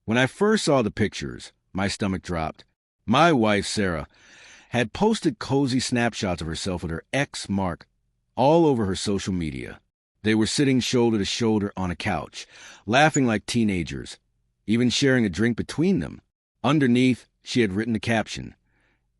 When I first saw the pictures, my stomach dropped. My wife, Sarah, had posted cozy snapshots of herself with her ex, Mark, all over her social media. They were sitting shoulder to shoulder on a couch, laughing like teenagers, even sharing a drink between them. Underneath, she had written the caption,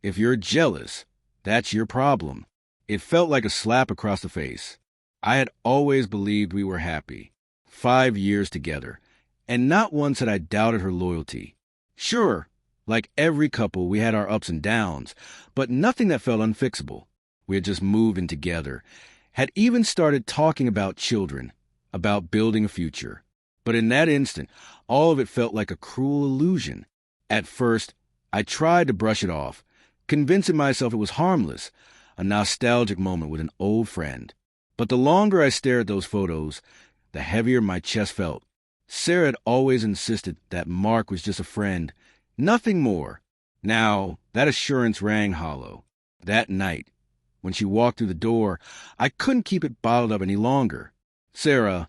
"If you're jealous, that's your problem." It felt like a slap across the face. I had always believed we were happy. 5 years together, and not once had I doubted her loyalty. Sure, like every couple, we had our ups and downs, but nothing that felt unfixable. We had just moved in together, had even started talking about children, about building a future. But in that instant, all of it felt like a cruel illusion. At first, I tried to brush it off, convincing myself it was harmless, a nostalgic moment with an old friend. But the longer I stared at those photos, the heavier my chest felt. Sarah had always insisted that Mark was just a friend, nothing more. Now, that assurance rang hollow. That night, when she walked through the door, I couldn't keep it bottled up any longer. "Sarah,"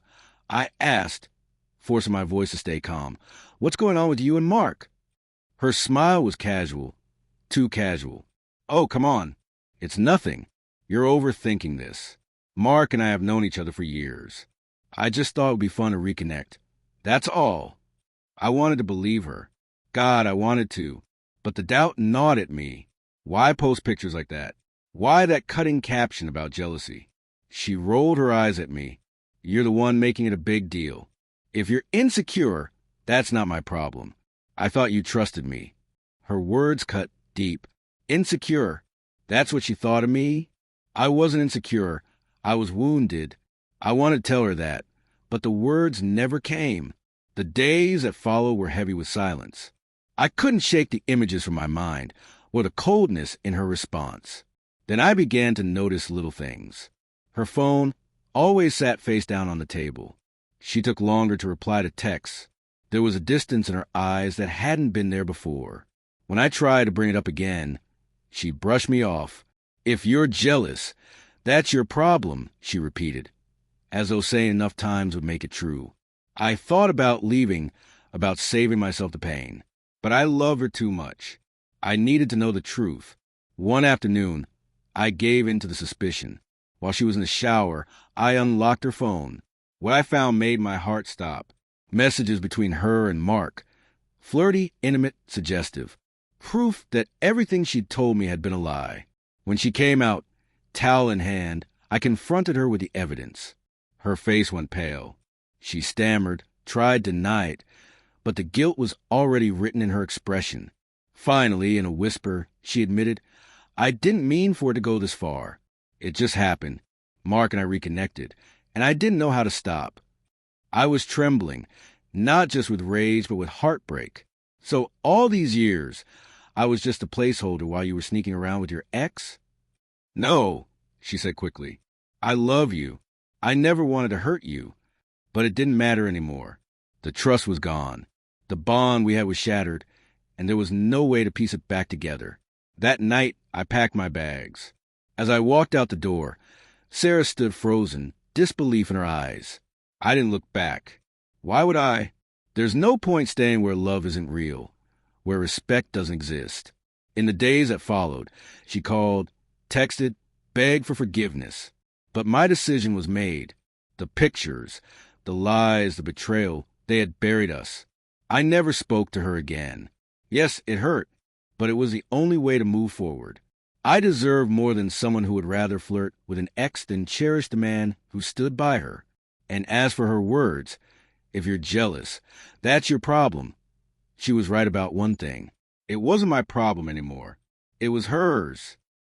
I asked, forcing my voice to stay calm, "what's going on with you and Mark?" Her smile was casual, too casual. "Oh, come on. It's nothing. You're overthinking this. Mark and I have known each other for years. I just thought it would be fun to reconnect. That's all." I wanted to believe her. God, I wanted to. But the doubt gnawed at me. Why post pictures like that? Why that cutting caption about jealousy? She rolled her eyes at me. "You're the one making it a big deal. If you're insecure, that's not my problem. I thought you trusted me." Her words cut deep. Insecure. That's what she thought of me? I wasn't insecure. I was wounded. I wanted to tell her that. But the words never came. The days that followed were heavy with silence. I couldn't shake the images from my mind, or the coldness in her response. Then I began to notice little things. Her phone always sat face down on the table. She took longer to reply to texts. There was a distance in her eyes that hadn't been there before. When I tried to bring it up again, she brushed me off. "If you're jealous, that's your problem," she repeated, as though saying enough times would make it true. I thought about leaving, about saving myself the pain. But I love her too much. I needed to know the truth. One afternoon, I gave in to the suspicion. While she was in the shower, I unlocked her phone. What I found made my heart stop. Messages between her and Mark. Flirty, intimate, suggestive. Proof that everything she'd told me had been a lie. When she came out, towel in hand, I confronted her with the evidence. Her face went pale. She stammered, tried to deny it, but the guilt was already written in her expression. Finally, in a whisper, she admitted, "I didn't mean for it to go this far. It just happened. Mark and I reconnected, and I didn't know how to stop." I was trembling, not just with rage, but with heartbreak. "So all these years, I was just a placeholder while you were sneaking around with your ex?" "No," she said quickly. "I love you. I never wanted to hurt you. But it didn't matter anymore. The trust was gone. The bond we had was shattered, and there was no way to piece it back together. That night, I packed my bags. As I walked out the door, Sarah stood frozen, disbelief in her eyes. I didn't look back. Why would I? There's no point staying where love isn't real, where respect doesn't exist. In the days that followed, she called, texted, begged for forgiveness. But my decision was made. The pictures, the lies, the betrayal, they had buried us. I never spoke to her again. Yes, it hurt, but it was the only way to move forward. I deserved more than someone who would rather flirt with an ex than cherish the man who stood by her. And as for her words, "If you're jealous, that's your problem," she was right about one thing. It wasn't my problem anymore. It was hers.